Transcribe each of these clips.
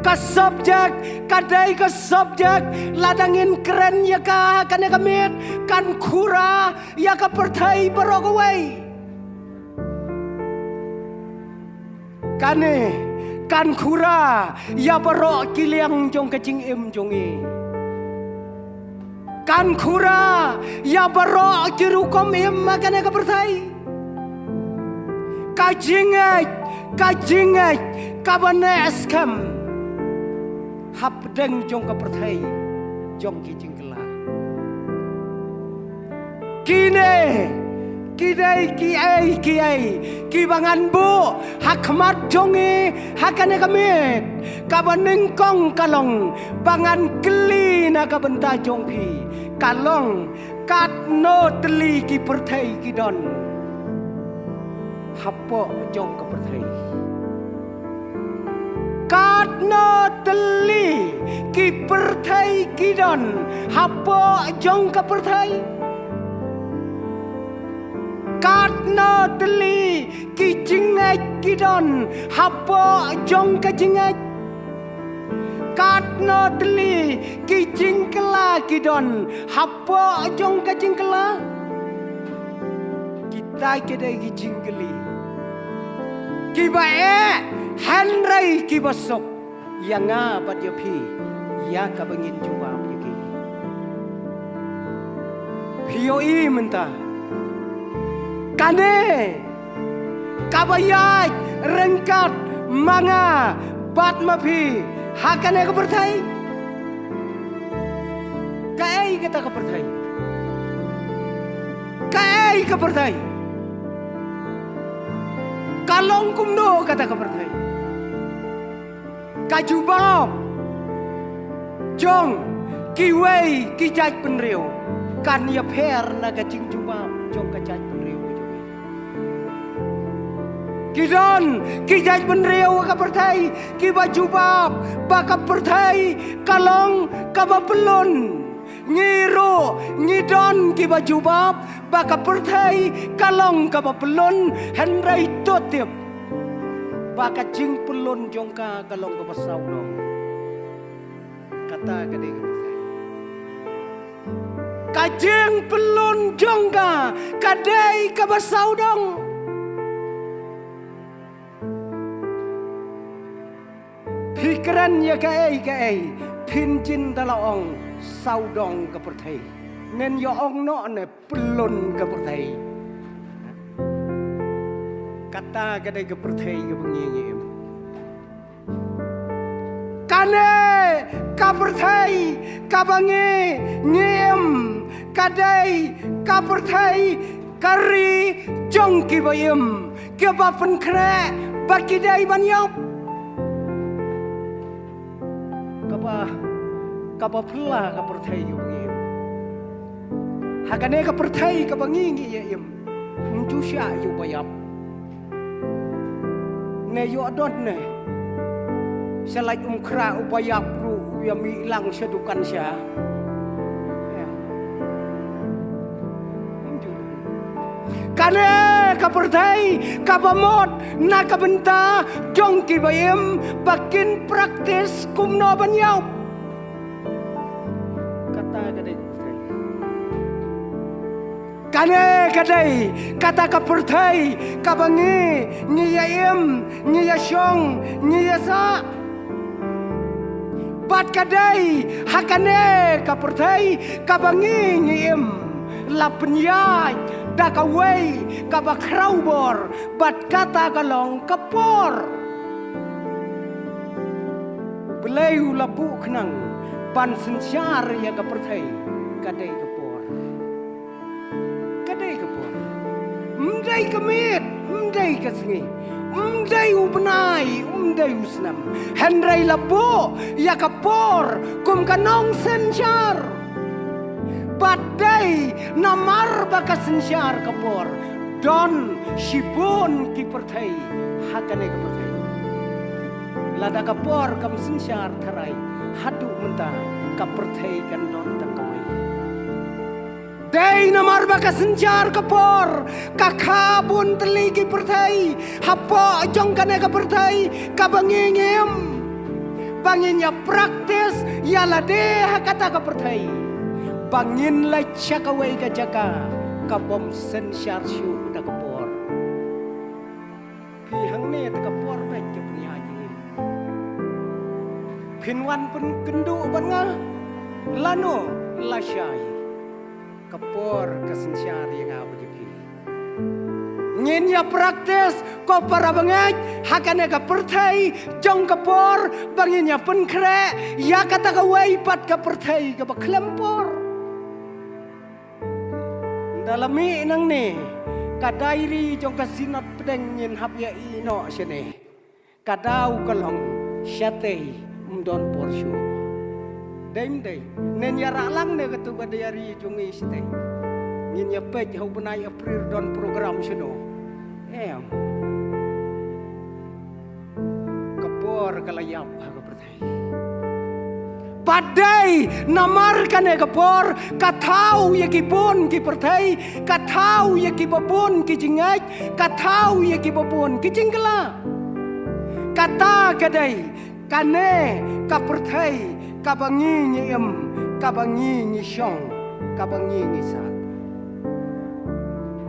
ka subjek kadai ka subjek ladangin keren ya ka kan kamit kan kura ya ka pertai barokawai kane kan kura ya barok kiliang jong kacing jong kan kura ya barok kirukom makane ka pertai kajingat kabanes kam hapdeng jong ka pertai jong ki jingkela kine kidai ki bangan bu hakmat jongi hakane kamit kabaneng kong kalong bangan keli na kabenta jong pi kalong kat no teli ki pertai ki don hapo jong ka pertai kat no teli ki pertai ki don hapo jong ka pertai Katna teli ki jingat kidon hapo jong ka jingat Katna teli ki jingkela kidon hapo jong ka jingkela kita kedai ki jingkeli ki bae hanrai ki basok yang ngabat yo pi ya ka bangin jawab ki pioi mentah kane kabayat rengkat manga bat mapi hakane ka pertai kai kita ka pertai kai ka pertai kalong kumno kata ka pertai kajubab jong kiwei kijaj penriu kan ya per naga jing jubab jong kajaj penriu Kidon, kijaj penriau ka pertai, kiba jubab, baka pertai, kalong kaba pelun. Ngiru, ngidon kiba jubab, baka pertai, kalong kaba pelun, henrai totip. Baka jing pelun jongka kalong kaba saudong. Kata kadai ka pertai. Kajing pelun jongka, kadai kaba saudong. Pikiran ya kai pinjin talaong saudong ka pertai nen yo ong no ne pelun ka pertai kata kadai ka pertai ka bengi kane ka pertai ka bengi ngiem kadai ka pertai kari jong ki bayem ke ba pen kre baki dai banyop kapa pula ka pertai yo ngim hakane ka pertai ka bangingi ya im njusya yo bayap ne yo adon ne selai kra ubayap ru ya mi ilang sedukan sya kane ka pertai ka pamot na ka benta jong ki bayem bakin praktis kumno banyau kane kadai kata ka pertai ka bangi ngiya im ngiya syong ngiya sa bat kadai hakane ka pertai ka bangi ngiem lapnyai da ka wei ka ba kraubor bat kata kalong kapor beleu lapu knang pan sensyar ya ka pertai kadai Mdai kamit, mdai kasngi, mdai ubnai, mdai usnam. Henry labo, ya kapor, kum kanong sensyar. Badai namar baka sensyar kapor. Don shibon ki pertai, hakane ka pertai. Lada kapor kam sensyar tarai, hadu mentah ka pertai kan don tang kamai. Dai namar baka senjar kapor kakabun teligi pertai hapo jong kane ka pertai kabangingim banginnya praktis ya lade kata ka pertai bangin la chakawai ka jaka ka bom sen syar syu da kapor pi hang ne ta kapor ba ke punya haji pinwan pun kendu banga lano lasyai kapor ka sen syar yang abu ngin ya praktis ko para bangai hakane ka pertai jong kapor bangin ya pen kre ya kata ka wai pat ka pertai ka baklempor dalami nang ne ka dairi jong ka sinat pedeng ngin hap ya ino sene kadau kalong syate mdon porsyu daim dai nen ya ralang ne katu ka dari jongi site ngin ya pej hau benai april don program seno kapor kalayap haga pertai badai namar kane kapor katau ye kibon ki pertai katau ye kibon ki jingai katau ye kibon ki jingla kata kadai kane ka pertai kabangi ni kabangi ni syong kabangi ni sa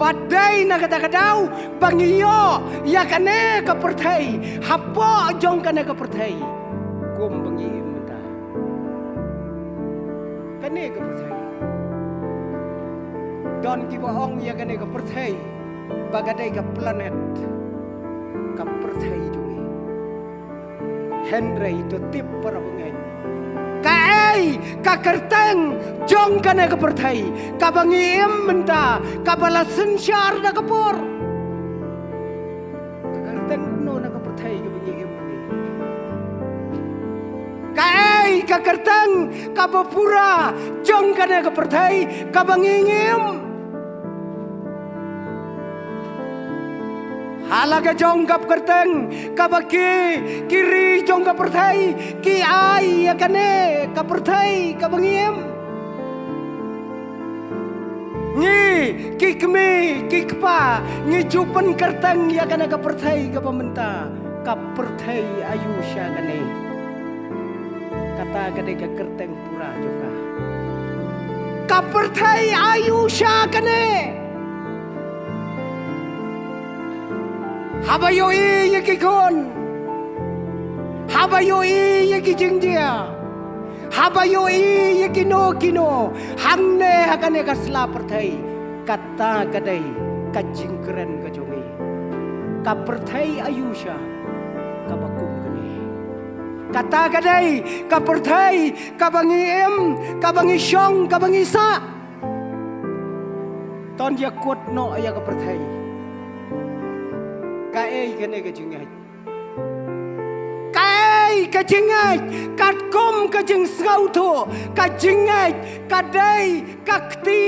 badai na kata-kadau bangiyo ya kane ka pertai hapo jong kane ka pertai kum bangi mata kane ka pertai don ki bohong ya kane ka pertai bagadai ka planet ka pertai juni Henry itu tip para bangai kaai ka kerteng jong kane ka pertai ka bangi menta ka bala sensyar da kapor ka kerteng no na ka pertai ka bangi kaai ka kerteng ka bapura jong kane ka pertai ka bangi halaga jong kap kerteng kabaki kiri jong kap pertai ki ai ya kane kap pertai ka bangiem ni ki kemi ki kpa ni jupen kerteng ya kane kap pertai ka pamenta kap pertai ayu sya kane kata kade ka kerteng pura juga kap pertai ayu sya kane habayoi ye kikon habayoi ye kijingdia habayoi ye kino hamne hakane kasla pertai kata kadai kajingkeren kajongi ka pertai ayusha ka bakum kene kata kadai ka pertai ka bangi ka bangi syong ka bangi sa ton dia kot no ya ka pertai kae kene ke jingai kae ke jingai kat kom ke jing sgau tho ka jingai kadai kakti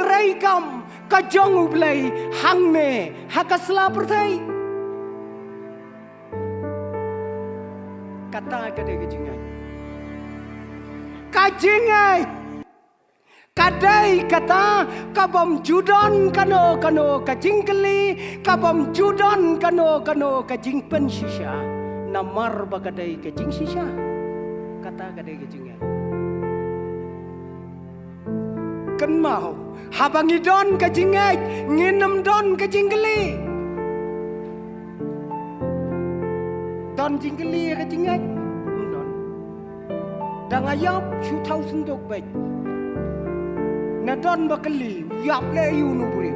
traikam ka jong ublai hangne hakasla pertai kata kade ke jingai ka jingai kadai kata kabom judon kano kajing keli kabom judon kano kajing pensisha namar bagadai kajing sisha kata kadai kajingnya kan mau habangi don kajingai nginem don kajing keli don jingkeli kajingai don dangayap 2000 dok baik nadon bakali yap le yunu buri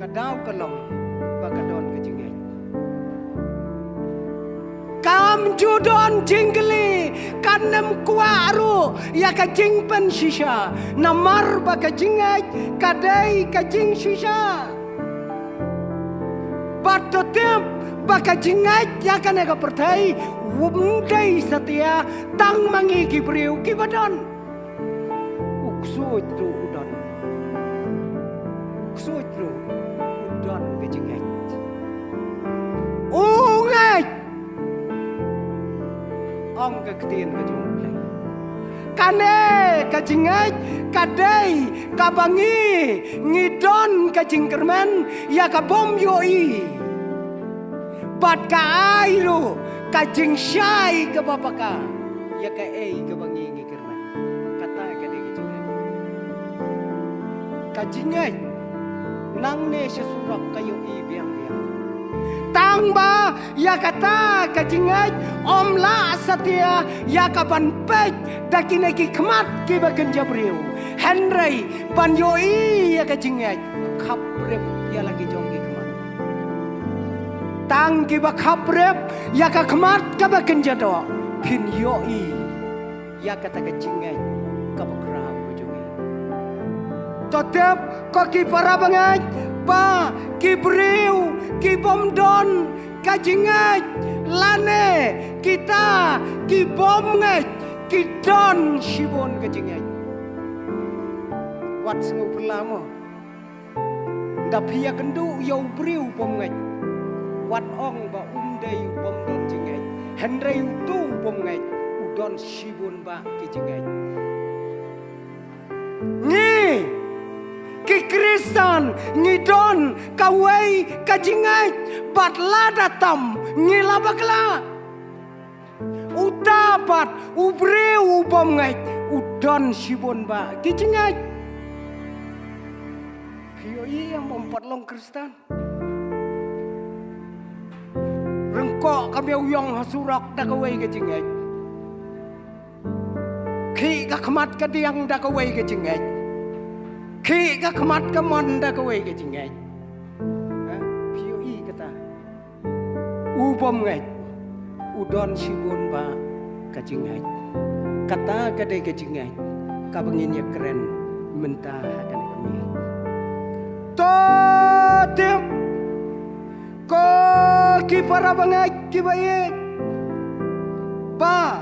kadau kalong bakadon kejingai kam judon jingli kanem kuaru ya kajing pen shisha namar bakajingai kadai kajing shisha batotep bakajingai ya kanega pertai wumdai setia tang mangi kibriu kibadon Sutru udon kejingai ungai ong kektin kejumplai kane kejingai kadai kabangi ngidon kejingkermen ya kabom yoi bat ka airu kajing syai ke bapaka ya ka ke bangingi kerman kata ka de jingai kajingai nang ne surak kayo biang tang ba ya kata kajingai om la satia ya ka ban pej dakine ki khmat ki ba kenjabriu henry ban yoi ya kajingai khaprep ya lagi jongki khmat tang ki ba khaprep ya ka khmat ka ba kenjado pin yoi ya kata kajingai ka ba kram bojongi totep ko ki para bangai ba ki briu ki bom don kajingai lane kita ki bom ngai ki don shibon kajingai wat sengu pelamo dapia kendu yau briu bom ngai wat ong ba dei bom don jingai henrei tu bom ngai udon shibon ba kajingai ni ki Kristen ngidon kawai kajingai batla datam ngilabakla utapat ubre ubom ngai udon shibon ba kijingai pioi yang memperlong Kristen rengkok kami uyang hasurak da kawai kajingai ki ka khmat ka diang da kawai kajingai ki ka khmat ka mon da ka wei ka jingai POE kata ubom ngai udon shibun ba ka jingai kata ka dei ka jingai ka bangin ya keren mentah kan kami to tim ko ki para bangai ki baik ba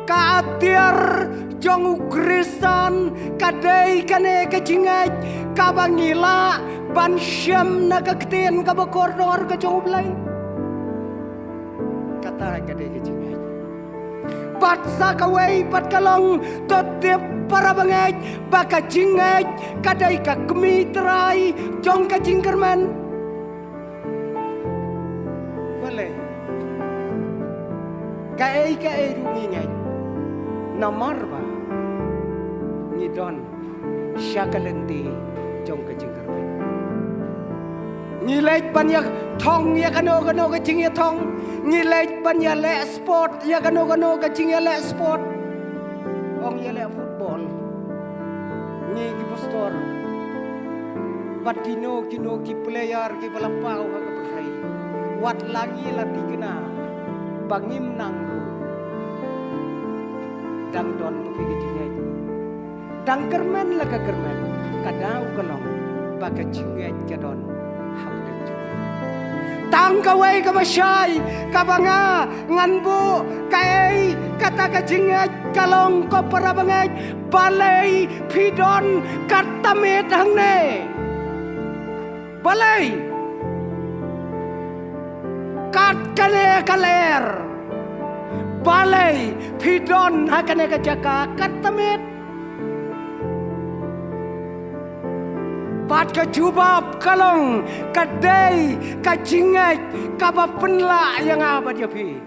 ka atiar jong Kristen kadai kane kajingai kabangila ban syam na kakten kabakordor ka jong lain kata kadai kajingai bat sa kawai bat kalong totep para bangai baka jingai kadai ka kemitrai jong kajingkerman boleh kai rungingai namar ba ngidon syakalenti jong kajingkerman ngilai banyak thong ya kano kajing ya thong ngilai banyak le sport ya kano kajing ya le sport ong ya le football ngi ki pastor bat kino ki player ki balapau ka kapasai wat lagi lati kena bangim nang dang don bagi jingai dang kermen la ka kermen kadau kalong baka jingai kadon habda tang kawai ka basyai ka banga nganbu kai kata ka jingai kalong ko para bangai balai pidon katamet hangne balai kat kale kaler balai pidon hakane ka jaka katamet pat ka jubab kalong kadai ka jingai ka bapenla yang apa dia pi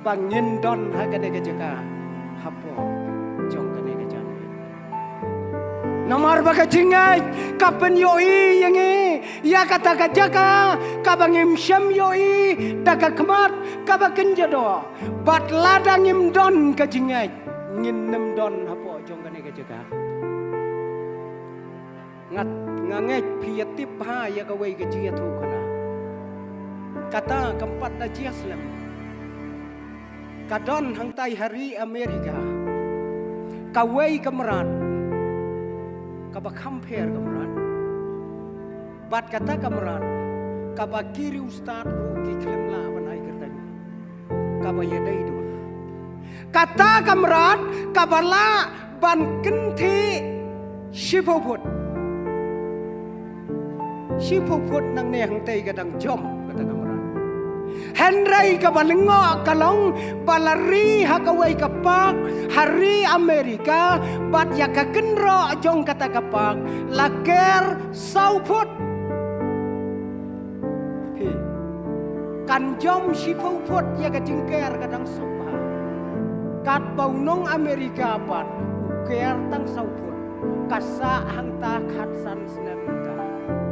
bangin don hakane ka jaka hapo jong kane ka jaka nomor baka jingai ka pen yoi yang ya kata ka jaka ka bangim syam yoi daga kemat ka bakin jado bat ladangim don ka jingai nginem don hapo jong kane ka jaka ngat nganget piatip ha ya ka wei ka jia thu kana kata keempat na jia slam kadon hang tai hari Amerika ka wei kemerat ka ba compare kemerat bat kata kemerat ka ba kiri ustad ru ki klem la banai kertan ka ba ya dai dur kata kemerat ka bala ban kenti shipoput shipoput nang ne hang tai kadang jom kata kemerat Henry ka balengok kalong balari hakawai kapak hari Amerika bat ya ka kenro jong kata kapak laker sauput kan jom si put ya kadingker kadang sopa kat bau nong Amerika bat uker tang sauput kasa hang ta khat san snem ta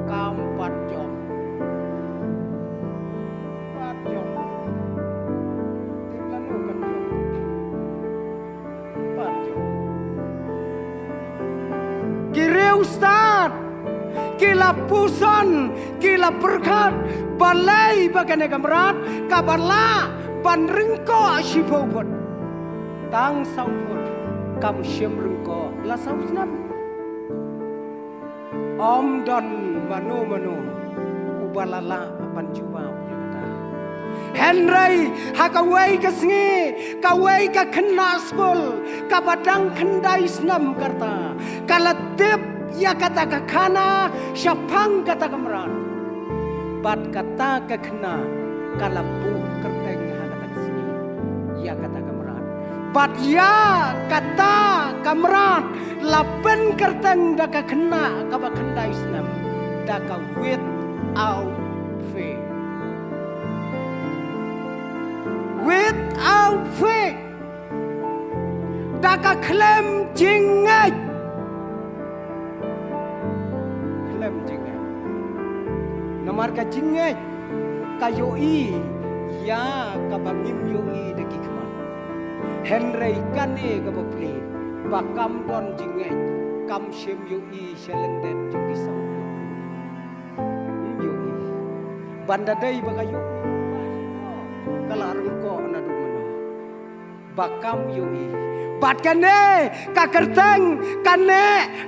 kam pat jom tinglan no kan jom pat jom kireu start kila pusan kila berkat balai bagane kamrat kabala ban ringko sipopot tang saupot kam syem ringko la sausnam om don manu ubalala panjuba kata Henry hakawai kasngi kawai ka kena skol kabadang kendai snam karta kalatip ya kata kakana syapang kata kamran bat kata kekena kalampu kerteng kata kesini ya kata kamran bat ya kata kamran lapen kerteng daka kena kaba kendai senam daka without faith daka klaim jingat namar ka jinget kayoi ya kabangim yoi deki kaman Henry kane kabapli bakam don jinget kam shem yoi shelengdet juki sau yoi banda dai bakayo kalarung ko nadu mano bakam yoi bat kane kakerteng kane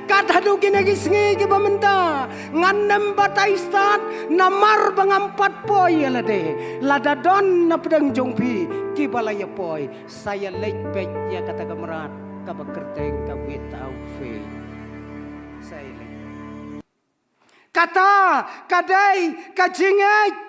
kathadu kine gisngi ke bamenta nganem batai stat namar bangampat poi alade ladadon na pedang jongpi ki balaya poi saya lekpek ya kata kamrat ka bakerteng ka without faith saya kata kadai kajinget